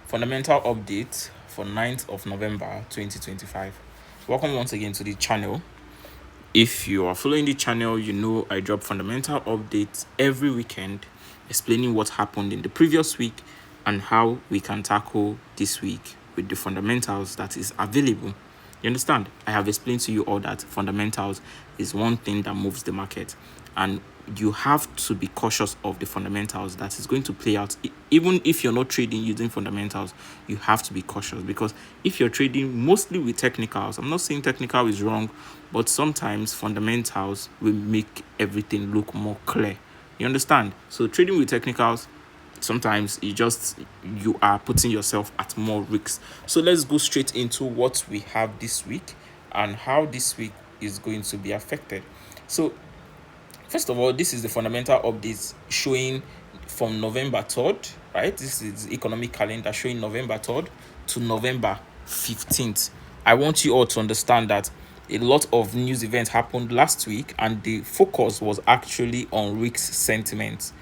Fundamental update for 9th of November 2025. Welcome once again to the channel. If you are following the channel, you know I drop fundamental updates every weekend explaining what happened in the previous week and how we can tackle this week with the fundamentals that is available. You understand? I have explained to you all that fundamentals is one thing that moves the market, and you have to be cautious of the fundamentals that is going to play out. Even if you're not trading using fundamentals, you have to be cautious, because if you're trading mostly with technicals, I'm not saying technical is wrong, but sometimes fundamentals will make everything look more clear. You understand? So trading with technicals, sometimes you are putting yourself at more risks. So let's go straight into what we have this week and how this week is going to be affected. So first of all, this is the fundamental updates showing from November 3rd, right? This is the economic calendar showing November 3rd to November 15th. I want you all to understand that a lot of news events happened last week, and the focus was actually on risk sentiment.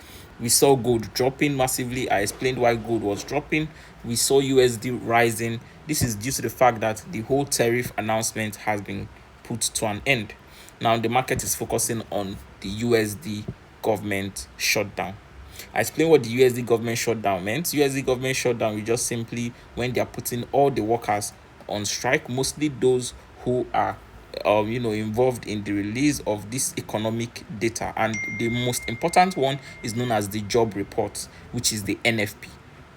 We saw gold dropping massively. I explained why gold was dropping. We saw USD rising. This is due to the fact that the whole tariff announcement has been put to an end. Now the market is focusing on the USD government shutdown. I explained what the USD government shutdown meant. USD government shutdown is just simply when they are putting all the workers on strike, mostly those who are involved in the release of this economic data, and the most important one is known as the job report, which is the NFP.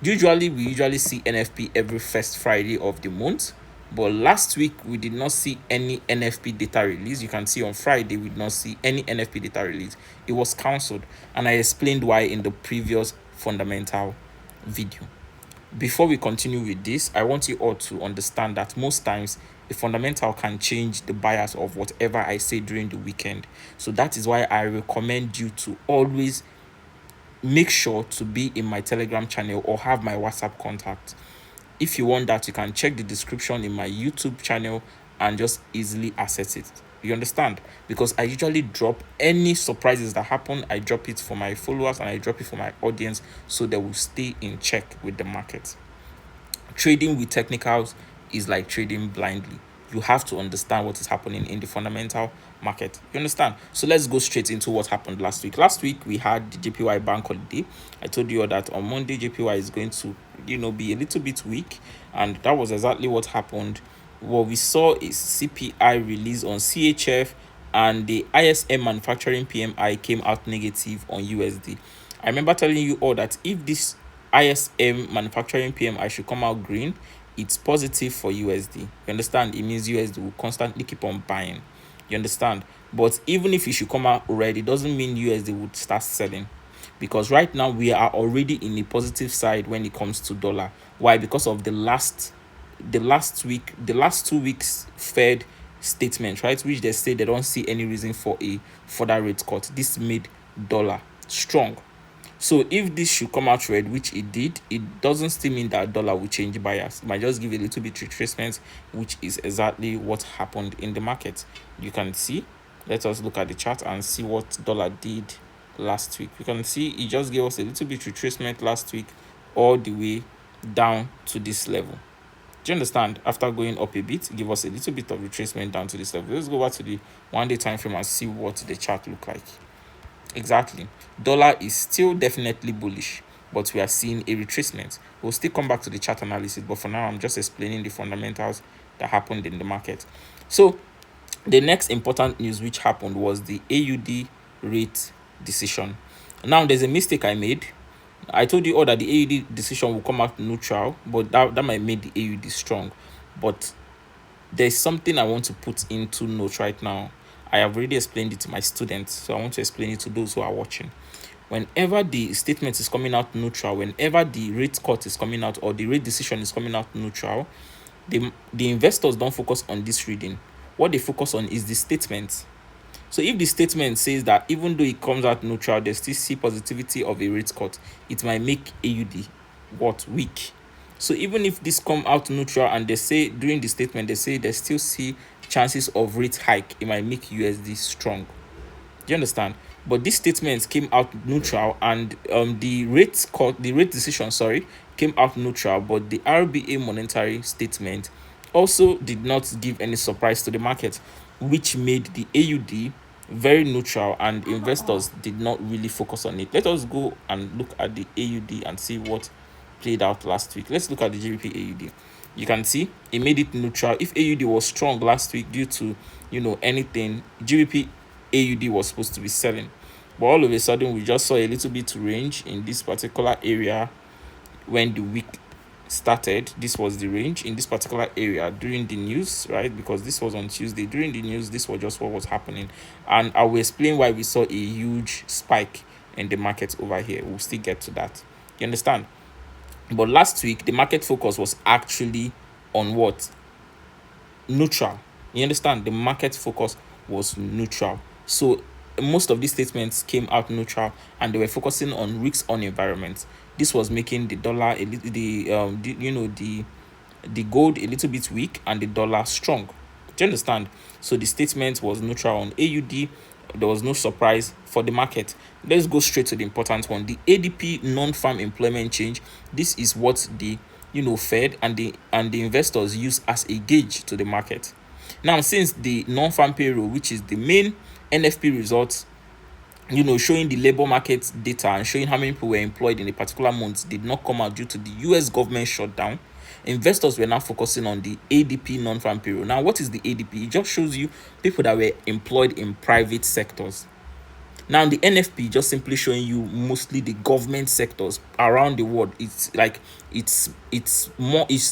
We usually see NFP every first Friday of the month, but last week we did not see any NFP data release. You can see on Friday we did not see any NFP data release. It was cancelled, and I explained why in the previous fundamental video. Before we continue with this, I want you all to understand that most times a fundamental can change the bias of whatever I say during the weekend. So that is why I recommend you to always make sure to be in my Telegram channel or have my WhatsApp contact. If you want that, you can check the description in my YouTube channel and just easily access it. You understand? Because I usually drop any surprises that happen. I drop it for my followers and I drop it for my audience, so they will stay in check with the market. Trading with technicals is like trading blindly. You have to understand what is happening in the fundamental market. You understand? So let's go straight into what happened last week. Last week we had the JPY bank holiday. I told you all that on Monday JPY is going to be a little bit weak, and that was exactly what happened. What we saw is CPI release on CHF, and the ISM manufacturing PMI came out negative on USD. I remember telling you all that if this ISM manufacturing PMI should come out green, it's positive for USD. You understand? It means USD will constantly keep on buying. You understand? But even if it should come out red, it doesn't mean USD would start selling, because right now we are already in the positive side when it comes to dollar. Why? Because of the last 2 weeks Fed statement, right, which they say they don't see any reason for a further rate cut. This made dollar strong. So if this should come out red, which it did, it doesn't still mean that dollar will change bias. It might just give a little bit retracement, which is exactly what happened in the market. You can see, let us look at the chart and see what dollar did last week. You can see it just gave us a little bit retracement last week all the way down to this level. Do you understand? After going up a bit, give us a little bit of retracement down to this level. Let's go back to the 1-day time frame and see what the chart look like. Exactly, dollar is still definitely bullish, but we are seeing a retracement. We'll still come back to the chart analysis, but for now I'm just explaining the fundamentals that happened in the market. So the next important news which happened was the AUD rate decision. Now there's a mistake I made. I told you all that the AUD decision will come out neutral, but that might make the AUD strong. But there's something I want to put into note right now. I have already explained it to my students, so I want to explain it to those who are watching. Whenever the statement is coming out neutral, whenever the rate cut is coming out or the rate decision is coming out neutral, the investors don't focus on this reading. What they focus on is the statement. So if the statement says that even though it comes out neutral, they still see positivity of a rate cut, it might make AUD weak. So even if this come out neutral and they say during the statement, they say they still see chances of rate hike, it might make USD strong. Do you understand? But this statement came out neutral, and the rate decision, came out neutral, but the RBA monetary statement also did not give any surprise to the market, which made the AUD very neutral, and investors did not really focus on it. Let us go and look at the AUD and see what played out last week. Let's look at the GBP AUD. You can see it made it neutral. If AUD was strong last week due to anything, GBP AUD was supposed to be selling, but all of a sudden we just saw a little bit range in this particular area. When the week started, this was the range in this particular area during the news, right? Because this was on Tuesday. During the news, this was just what was happening, and I will explain why we saw a huge spike in the market over here. We'll still get to that, you understand? But last week the market focus was actually on what? Neutral. You understand? The market focus was neutral. So most of these statements came out neutral, and they were focusing on risk on environment. This was making the dollar a little, the gold a little bit weak and the dollar strong. Do you understand? So the statement was neutral on AUD. There was no surprise for the market. Let's go straight to the important one. The ADP non-farm employment change. This is what the Fed and the investors use as a gauge to the market. Now, since the non-farm payroll, which is the main NFP results, showing the labor market data and showing how many people were employed in a particular month, did not come out due to the US government shutdown, investors were now focusing on the ADP non-farm payroll. Now, what is the ADP? It just shows you people that were employed in private sectors. Now, the NFP just simply showing you mostly the government sectors around the world. It's like it's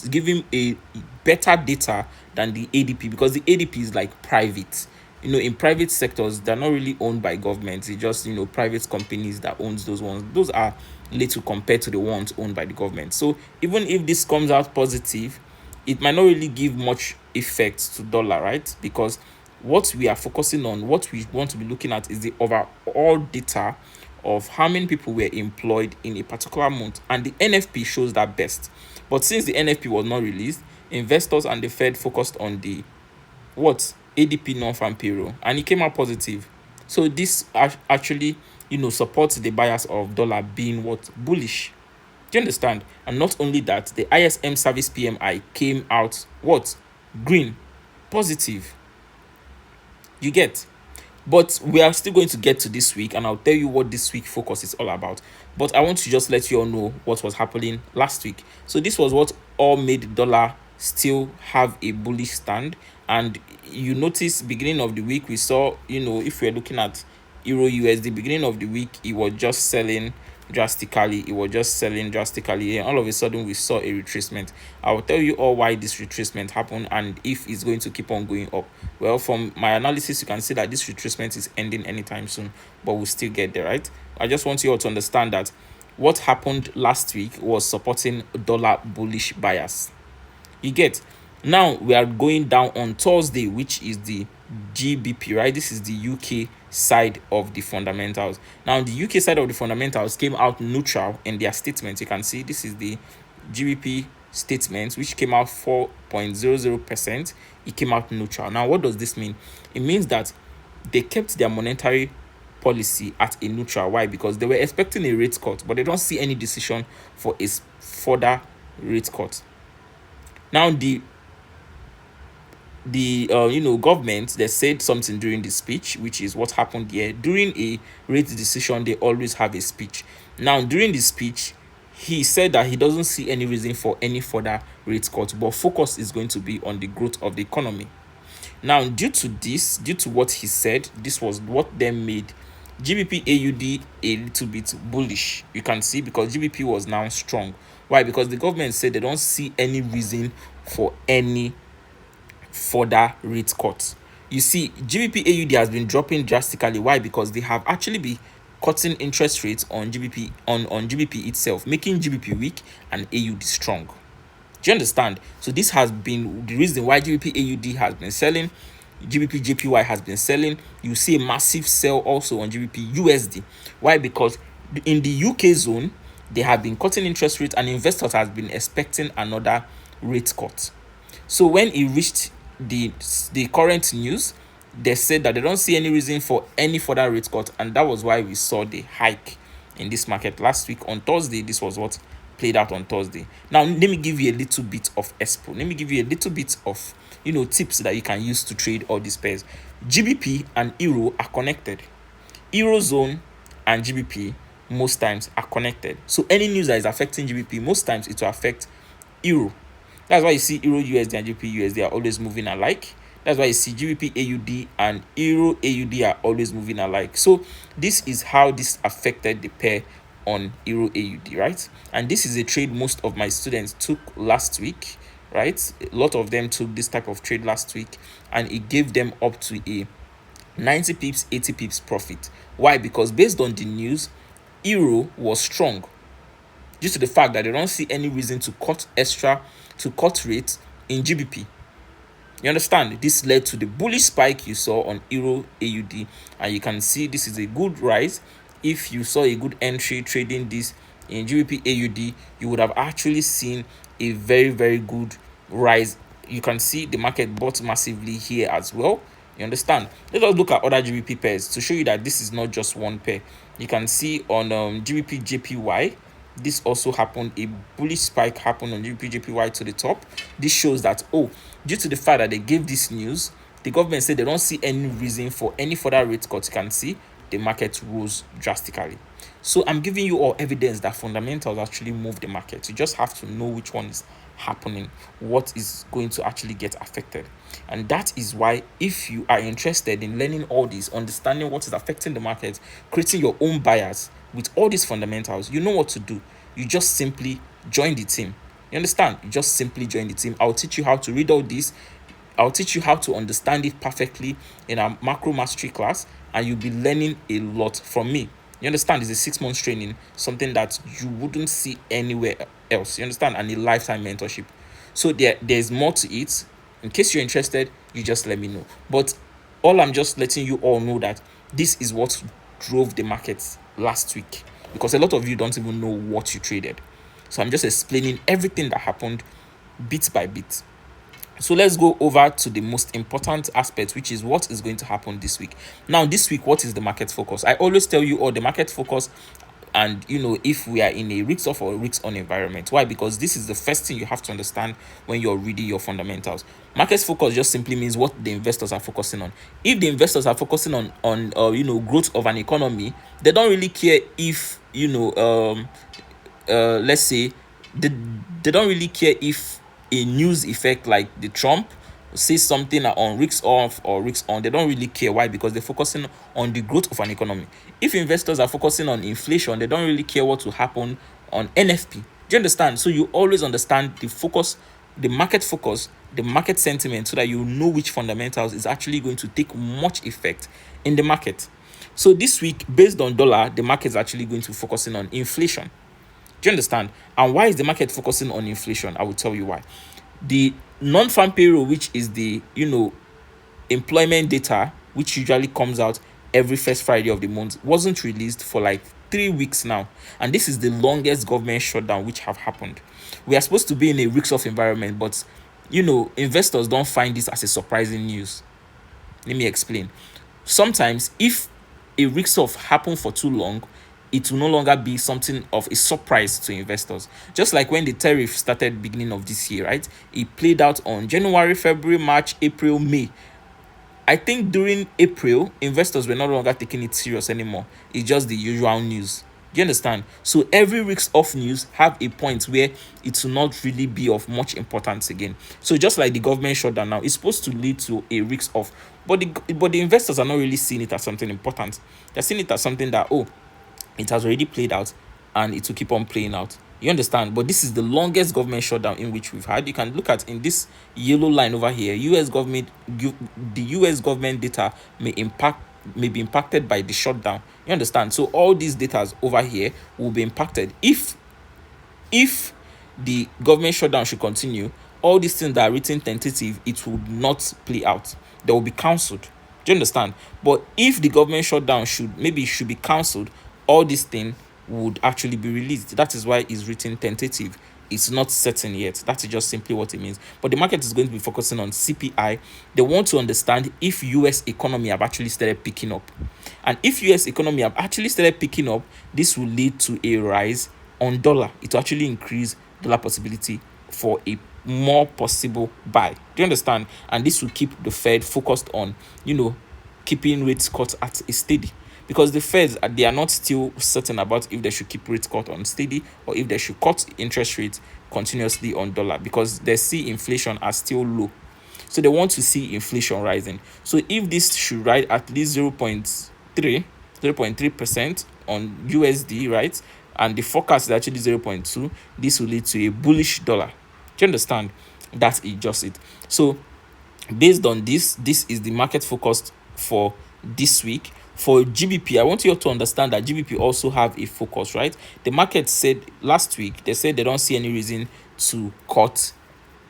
giving a better data than the ADP, because the ADP is like private. In private sectors, they're not really owned by governments. It's just private companies that owns those ones. Those are little compared to the ones owned by the government. So even if this comes out positive, it might not really give much effect to dollar, right? Because what we are focusing on, what we want to be looking at, is the overall data of how many people were employed in a particular month, and the NFP shows that best. But since the NFP was not released, investors and the Fed focused on the ADP non-farm payroll, and it came out positive. So this actually supports the bias of dollar being bullish. Do you understand? And not only that, the ISM service PMI came out green, positive. You get? But we are still going to get to this week, and I'll tell you what this week focus is all about. But I want to just let you all know what was happening last week. So this was what all made the dollar still have a bullish stand. And you notice beginning of the week we saw, if we're looking at Euro USD, beginning of the week it was just selling drastically. And all of a sudden we saw a retracement. I will tell you all why this retracement happened and if it's going to keep on going up. Well, from my analysis, you can see that this retracement is ending anytime soon, but we'll still get there, right? I just want you all to understand that what happened last week was supporting dollar bullish bias. You get? Now we are going down on Thursday, which is the GBP, right? This is the UK side of the fundamentals. Now the UK side of the fundamentals came out neutral in their statement. You can see this is the GBP statement, which came out 4.00%. It came out neutral. Now what does this mean? It means that they kept their monetary policy at a neutral. Why? Because they were expecting a rate cut, but they don't see any decision for a further rate cut. Now the government, they said something during the speech, which is what happened here. During a rate decision, they always have a speech. Now during the speech, he said that he doesn't see any reason for any further rate cut, but focus is going to be on the growth of the economy. Now due to what he said, this was what then made GBP AUD a little bit bullish. You can see, because GBP was now strong. Why? Because the government said they don't see any reason for any further rate cuts. You see, GBP AUD has been dropping drastically. Why? Because they have actually been cutting interest rates on GBP on GBP itself, making GBP weak and AUD strong. Do you understand? So this has been the reason why GBP AUD has been selling, GBP JPY has been selling. You see a massive sell also on GBP USD. Why? Because in the UK zone, they have been cutting interest rates and investors have been expecting another rate cut. So when it reached the current news, they said that they don't see any reason for any further rate cut, and that was why we saw the hike in this market last week on Thursday. This was what played out on Thursday. Now, let me give you a little bit of expo. Let me give you a little bit of, tips that you can use to trade all these pairs. GBP and Euro are connected. Eurozone and GBP most times are connected. So any news that is affecting GBP, most times it will affect Euro. That's why you see Euro USD and GBP USD are always moving alike. That's why you see GBP AUD and Euro AUD are always moving alike. So this is how this affected the pair on Euro AUD, right? And this is a trade most of my students took last week, right? A lot of them took this type of trade last week, and it gave them up to a 90 pips, 80 pips profit. Why? Because based on the news, Euro was strong due to the fact that they don't see any reason to cut rates in GBP. You understand? This led to the bullish spike you saw on Euro AUD, and you can see this is a good rise. If you saw a good entry trading this in GBP AUD, you would have actually seen a very, very good rise. You can see the market bought massively here as well. You understand? Let us look at other GBP pairs to show you that this is not just one pair. You can see on GBP JPY, this also happened. A bullish spike happened on GBP JPY to the top. This shows that, due to the fact that they gave this news, the government said they don't see any reason for any further rate cuts. You can see the market rose drastically. So I'm giving you all evidence that fundamentals actually move the market. You just have to know which one is happening, what is going to actually get affected. And that is why, if you are interested in learning all this, understanding what is affecting the market, creating your own bias with all these fundamentals, you know what to do. You just simply join the team. You understand? You just simply join the team. I'll teach you how to read all this. I'll teach you how to understand it perfectly in our macro mastery class, and you'll be learning a lot from me. You understand? It's a 6 months training, something that you wouldn't see anywhere else. You understand? And a lifetime mentorship. So there's more to it. In case you're interested, you just let me know. But all I'm just letting you all know that this is what drove the markets last week, because a lot of you don't even know what you traded. So I'm just explaining everything that happened bit by bit. So let's go over to the most important aspect, which is what is going to happen this week. Now, this week, what is the market focus? I always tell you all the market focus, and if we are in a risk off or risk on environment. Why? Because this is the first thing you have to understand when you're reading your fundamentals. Market focus just simply means what the investors are focusing on. If the investors are focusing on growth of an economy, they don't really care if let's say they don't really care if a news effect like the Trump says something on risks off or risks on. They don't really care. Why? Because they're focusing on the growth of an economy. If investors are focusing on inflation, they don't really care what will happen on NFP. Do you understand? So you always understand the focus, the market focus, the market sentiment, so that you know which fundamentals is actually going to take much effect in the market. So this week, based on dollar, the market is actually going to be focusing on inflation. Do you understand? And why is the market focusing on inflation? I will tell you why. The non-farm payroll, which is the employment data, which usually comes out every first Friday of the month, wasn't released for like 3 weeks now, and this is the longest government shutdown which have happened. We are supposed to be in a risk-off environment, but investors don't find this as a surprising news. Let me explain. Sometimes, if a risk-off happen for too long, it will no longer be something of a surprise to investors. Just like when the tariff started beginning of this year, right? It played out on January, February, March, April, May. I think during April, investors were no longer taking it serious anymore. It's just the usual news. Do you understand? So every risk off news have a point where it will not really be of much importance again. So just like the government shutdown now, it's supposed to lead to a risk off, but the investors are not really seeing it as something important. They're seeing it as something that, it has already played out and it will keep on playing out. You understand? But this is the longest government shutdown in which we've had. You can look at in this yellow line over here, the US government data may be impacted by the shutdown. You understand? So all these data over here will be impacted if the government shutdown should continue. All these things that are written tentative, it would not play out. They will be cancelled. Do you understand? But if the government shutdown should be cancelled, all these things would actually be released. That is why it's written tentative. It's not certain yet. That is just simply what it means. But the market is going to be focusing on CPI. They want to understand if US economy have actually started picking up. And if US economy have actually started picking up, this will lead to a rise on dollar, it will actually increase dollar possibility for a more possible buy. Do you understand? And this will keep the Fed focused on, keeping rates cut at a steady, because the Feds, they are not still certain about if they should keep rates cut on steady or if they should cut interest rates continuously on dollar, because they see inflation as still low. So they want to see inflation rising. So if this should rise at least 0.3% on USD, right, and the forecast is actually 0.2, this will lead to a bullish dollar. Do you understand? That is just it. So based on this is the market focused for this week. For GBP, I want you all to understand that GBP also have a focus, right? The market said last week, they said they don't see any reason to cut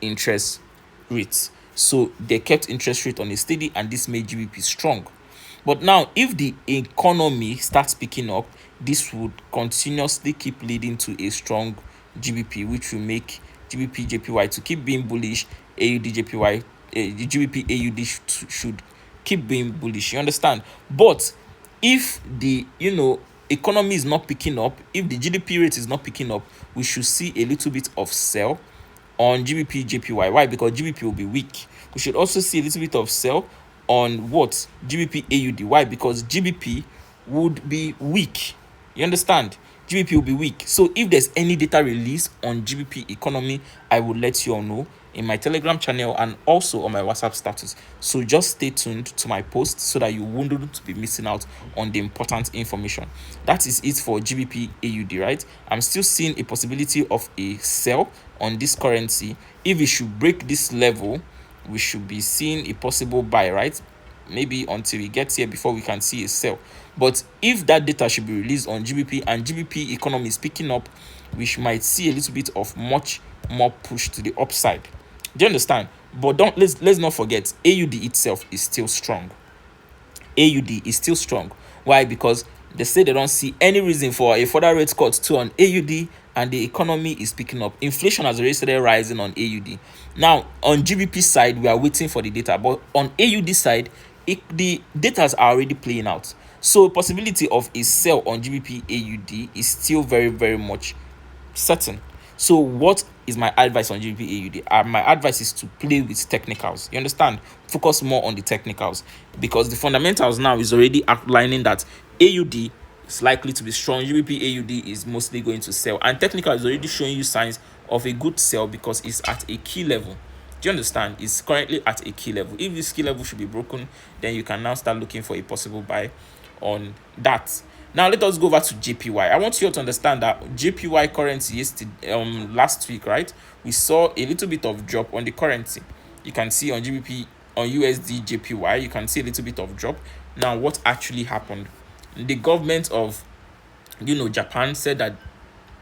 interest rates. So they kept interest rate on a steady, and this made GBP strong. But now, if the economy starts picking up, this would continuously keep leading to a strong GBP, which will make GBP JPY to keep being bullish. AUD JPY, GBP AUD should keep being bullish. You understand? But if the economy is not picking up, if the GDP rate is not picking up, we should see a little bit of sell on GBP JPY. Why? Because GBP will be weak. We should also see a little bit of sell on what? GBP AUD. Why? Because GBP would be weak. You understand? GBP will be weak. So if there's any data release on GBP economy, I will let you all know in my Telegram channel and also on my WhatsApp status. So just stay tuned to my post so that you wouldn't be missing out on the important information. That is it for GBP AUD, right? I'm still seeing a possibility of a sell on this currency. If it should break this level, we should be seeing a possible buy, right? Maybe until we get here before we can see a sell. But if that data should be released on GBP and GBP economy is picking up, we might see a little bit of much more push to the upside. Do you understand? But let's not forget, AUD itself is still strong. AUD is still strong. Why? Because they say they don't see any reason for a further rate cut too on AUD, and the economy is picking up. Inflation has already started rising on AUD. Now, on GBP side, we are waiting for the data, but on AUD side, the data are already playing out. So possibility of a sell on GBP AUD is still very, very much certain. So what is my advice on GBP AUD? My advice is to play with technicals. You understand? Focus more on the technicals, because the fundamentals now is already outlining that AUD is likely to be strong. GBP AUD is mostly going to sell, and technical is already showing you signs of a good sell because it's at a key level. Do you understand? It's currently at a key level. If this key level should be broken, then you can now start looking for a possible buy on that. Now let us go over to JPY. I want you all to understand that JPY currency last week, right? We saw a little bit of drop on the currency. You can see on GBP, on USD JPY, you can see a little bit of drop. Now what actually happened? The government of Japan said that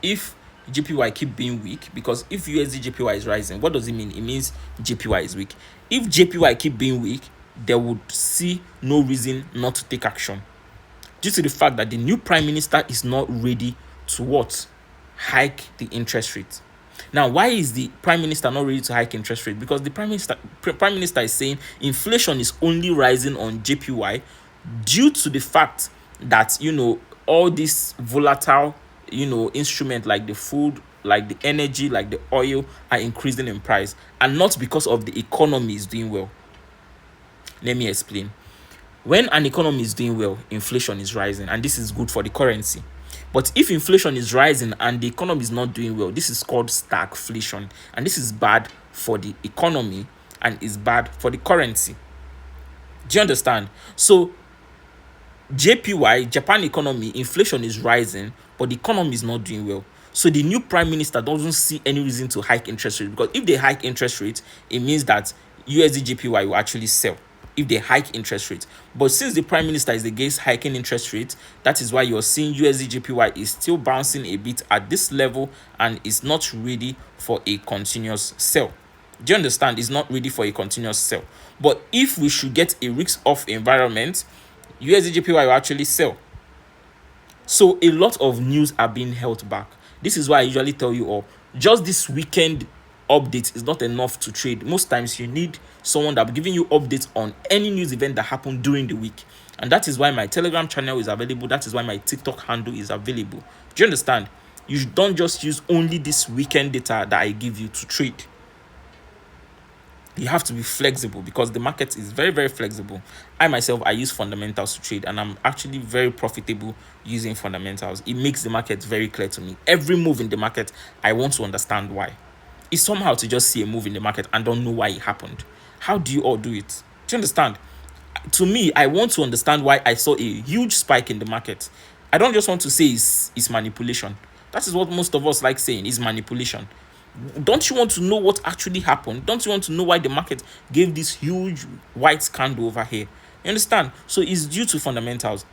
if JPY keep being weak, because if USD JPY is rising, what does it mean? It means JPY is weak. If JPY keep being weak, they would see no reason not to take action, due to the fact that the new prime minister is not ready to hike the interest rate. Now, why is the prime minister not ready to hike interest rate? Because the prime minister is saying inflation is only rising on JPY due to the fact that all this volatile instrument like the food, like the energy, like the oil are increasing in price, and not because of the economy is doing well. Let me explain. When an economy is doing well, inflation is rising, and this is good for the currency. But if inflation is rising and the economy is not doing well, this is called stagflation, and this is bad for the economy and is bad for the currency. Do you understand? So JPY, Japan economy, inflation is rising, but the economy is not doing well. So the new prime minister doesn't see any reason to hike interest rate, because if they hike interest rate, it means that USD JPY will actually sell if they hike interest rate. But since the prime minister is against hiking interest rate, that is why you're seeing USD JPY is still bouncing a bit at this level and is not ready for a continuous sell. Do you understand? It's not ready for a continuous sell. But if we should get a risk-off environment, USD JPY will actually sell. So a lot of news are being held back. This is why I usually tell you all, just this weekend update is not enough to trade. Most times you need someone that will be giving you updates on any news event that happened during the week. And that is why my Telegram channel is available. That is why my TikTok handle is available. Do you understand? You don't just use only this weekend data that I give you to trade. You have to be flexible because the market is very, very flexible. I myself, I use fundamentals to trade, and I'm actually very profitable using fundamentals. It makes the market very clear to me. Every move in the market, I want to understand why. It's somehow to just see a move in the market and don't know why it happened. How do you all do it? Do you understand? To me, I want to understand why I saw a huge spike in the market. I don't just want to say it's manipulation. That is what most of us like saying, is manipulation. Don't you want to know what actually happened? Don't you want to know why the market gave this huge white candle over here? You understand? So it's due to fundamentals.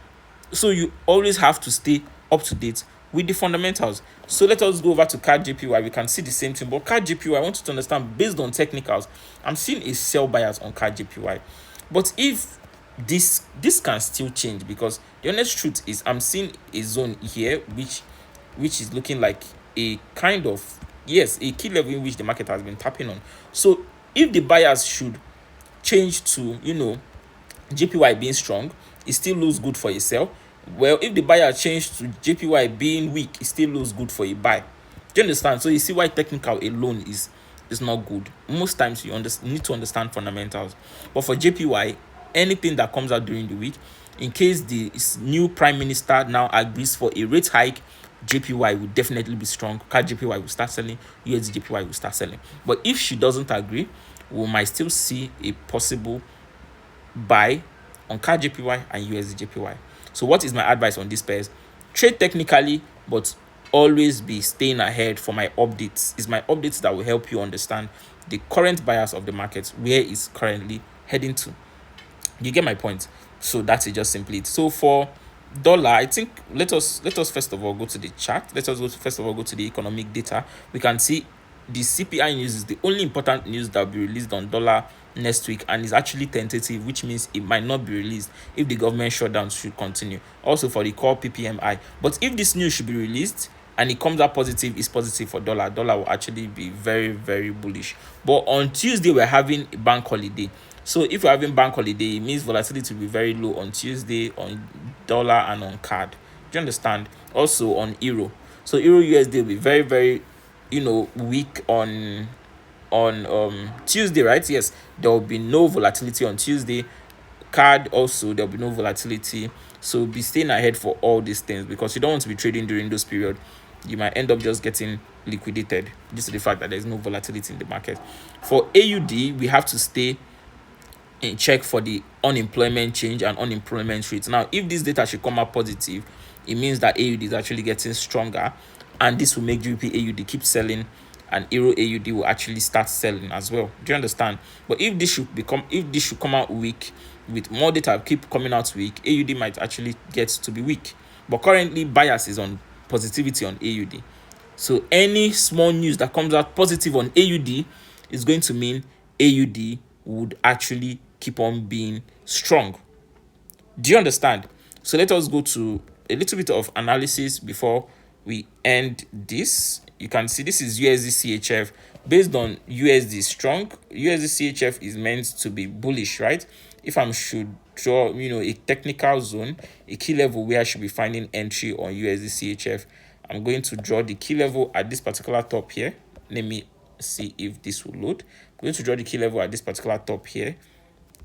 So you always have to stay up to date with the fundamentals. So let us go over to CAD JPY. We can see the same thing, but CAD JPY, I want you to understand, based on technicals, I'm seeing a sell bias on CAD JPY. But if this can still change, because the honest truth is I'm seeing a zone here which is looking like a kind of, yes, a key level in which the market has been tapping on. So if the bias should change to, JPY being strong, it still looks good for a sell. Well, if the buyer changed to JPY being weak, it still looks good for a buy. Do you understand? So you see why technical alone is not good. Most times you need to understand fundamentals. But for JPY, anything that comes out during the week, in case the new prime minister now agrees for a rate hike, JPY will definitely be strong. CAD JPY will start selling, USD JPY will start selling. But if she doesn't agree, we might still see a possible buy on CAD JPY and USD JPY. So what is my advice on these pairs? Trade technically, but always be staying ahead for my updates. It's my updates that will help you understand the current bias of the market, where it's currently heading to. You get my point? So that's it, just simply it. So for dollar, I think let us first of all go to the chart. Let us first of all go to the economic data. We can see the CPI news is the only important news that will be released on dollar next week, and is actually tentative, which means it might not be released if the government shutdown should continue. Also for the core PPMI. But if this news should be released and it comes out positive, it's positive for dollar. Dollar will actually be very, very bullish. But on Tuesday, we're having a bank holiday. So if we're having bank holiday, it means volatility will be very low on Tuesday, on dollar and on CAD. Do you understand? Also on euro. So euro USD will be very, very, weak on Tuesday, right? Yes, there will be no volatility on Tuesday. CAD also, there will be no volatility. So be staying ahead for all these things, because you don't want to be trading during those periods. You might end up just getting liquidated due to the fact that there's no volatility in the market. For AUD, we have to stay in check for the unemployment change and unemployment rates. Now, if this data should come out positive, it means that AUD is actually getting stronger, and this will make GBP AUD keep selling, and Euro AUD will actually start selling as well. Do you understand? But if this should come out weak, with more data keep coming out weak, AUD might actually get to be weak. But currently, bias is on positivity on AUD. So any small news that comes out positive on AUD is going to mean AUD would actually keep on being strong. Do you understand? So let us go to a little bit of analysis before we end this. You can see this is USD CHF based on USD strong. USD CHF is meant to be bullish, right? If I should draw, a technical zone, a key level where I should be finding entry on USD CHF, I'm going to draw the key level at this particular top here. Let me see if this will load. I'm going to draw the key level at this particular top here.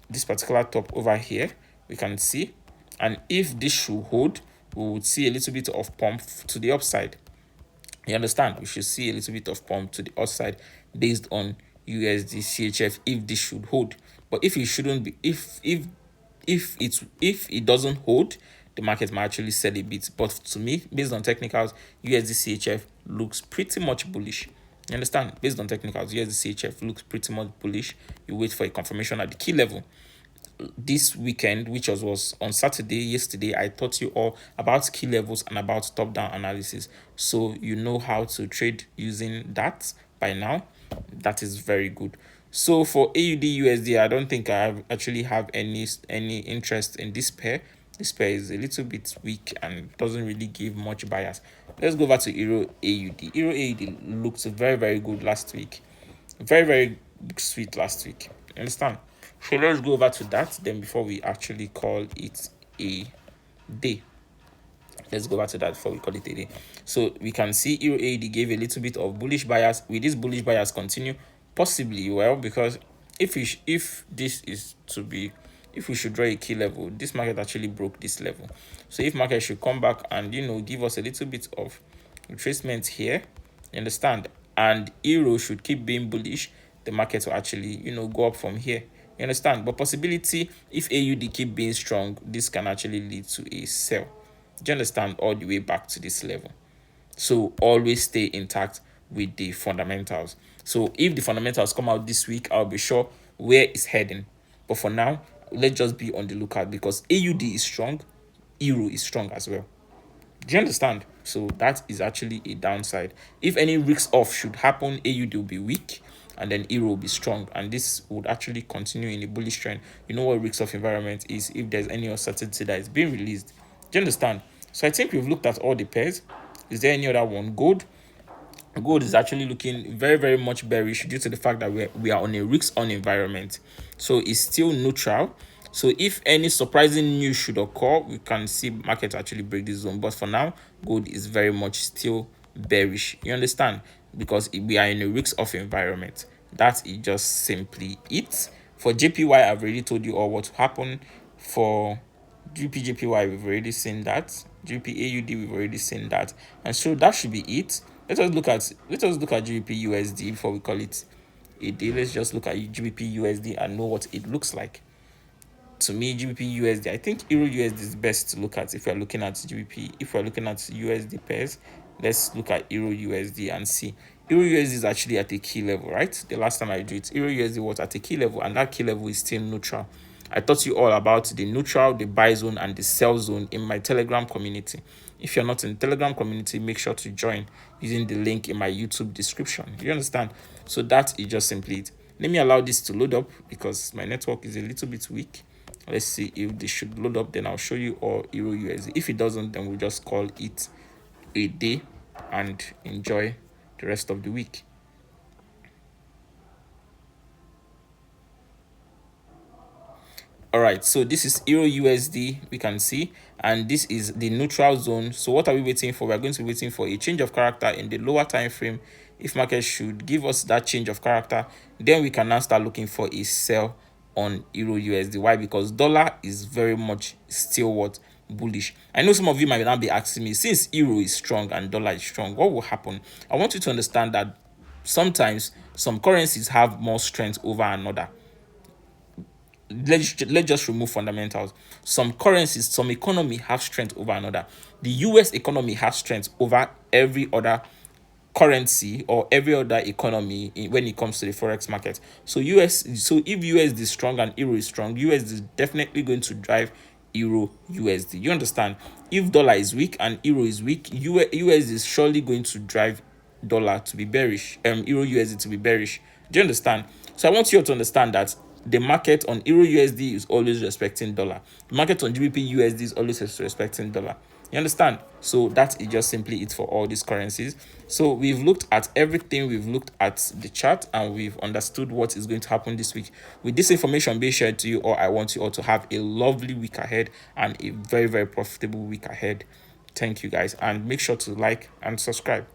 This particular top over here, we can see. And if this should hold, we would see a little bit of pump to the upside. You understand? We should see a little bit of pump to the upside based on USD CHF if this should hold. But if it shouldn't be, if it doesn't hold, the market might actually sell a bit. But to me, based on technicals, USD CHF looks pretty much bullish. You understand? Based on technicals, USD CHF looks pretty much bullish. You wait for a confirmation at the key level. This weekend, which was on Saturday, yesterday, I taught you all about key levels and about top-down analysis. So you know how to trade using that by now. That is very good. So for AUD USD, I don't think I actually have any interest in this pair. This pair is a little bit weak and doesn't really give much bias. Let's go over to Euro AUD. Euro AUD looked very, very good last week. Very, very sweet last week. You understand? So let's go over to that then before we actually call it a day. Let's go back to that before we call it a day. So we can see euro AUD gave a little bit of bullish bias. Will this bullish bias continue? Possibly. Well, because if this is to be, if we should draw a key level, this market actually broke this level. So if market should come back and give us a little bit of retracement here, you understand, and euro should keep being bullish, the market will actually go up from here. You understand? But possibility, if AUD keep being strong, this can actually lead to a sell. Do you understand? All the way back to this level. So always stay intact with the fundamentals. So if the fundamentals come out this week, I'll be sure where it's heading. But for now, let's just be on the lookout, because AUD is strong, euro is strong as well. Do you understand? So that is actually a downside. If any risks off should happen, AUD will be weak and then euro will be strong, and this would actually continue in a bullish trend. You know what risks off environment is? If there's any uncertainty that is being released. Do you understand? So I think we've looked at all the pairs. Is there any other one? Gold is actually looking very, very much bearish due to the fact that we are on a risk on environment. So it's still neutral. So if any surprising news should occur, we can see market actually break this zone. But for now, gold is very much still bearish. You understand? Because we are in a risk off environment. That is just simply it. For JPY, I've already told you all what happened. For GBPJPY, we've already seen that. GBPAUD, we've already seen that. And so that should be it. Let us look at GBPUSD before we call it a day. Let's just look at GBPUSD and know what it looks like. To me, GBPUSD, I think EURAUD is best to look at if we're looking at GBP. If we're looking at USD pairs, let's look at EURAUD and see. EURAUD is actually at a key level, right? The last time I drew it, EURAUD was at a key level, and that key level is still neutral. I taught you all about the neutral, the buy zone, and the sell zone in my Telegram community. If you're not in the Telegram community, make sure to join using the link in my YouTube description. You understand? So that is just simply it. Let me allow this to load up because my network is a little bit weak. Let's see if this should load up. Then I'll show you all EURAUD. If it doesn't, then we'll just call it a day and enjoy the rest of the week. All right, so this is EURAUD, we can see, and this is the neutral zone. So what are we waiting for? We're going to be waiting for a change of character in the lower time frame. If market should give us that change of character, then we can now start looking for a sell on EURAUD. Why? Because dollar is very much still what bullish. I know some of you might now be asking me, since euro is strong and dollar is strong, what will happen? I want you to understand that sometimes some currencies have more strength over another. Let's just remove fundamentals. Some currencies, some economy have strength over another. The US economy has strength over every other currency or every other economy when it comes to the forex market. So if US is strong and euro is strong, US is definitely going to drive euro USD. You understand? If dollar is weak and euro is weak, US is surely going to drive dollar to be bearish, euro USD to be bearish. Do you understand? So I want you to understand that the market on euro USD is always respecting dollar. The market on GBP USD is always respecting dollar. You understand? So that is just simply it for all these currencies. So we've looked at everything. We've looked at the chart and we've understood what is going to happen this week. With this information being shared to you all, I want you all to have a lovely week ahead and a very, very profitable week ahead. Thank you guys, and make sure to like and subscribe.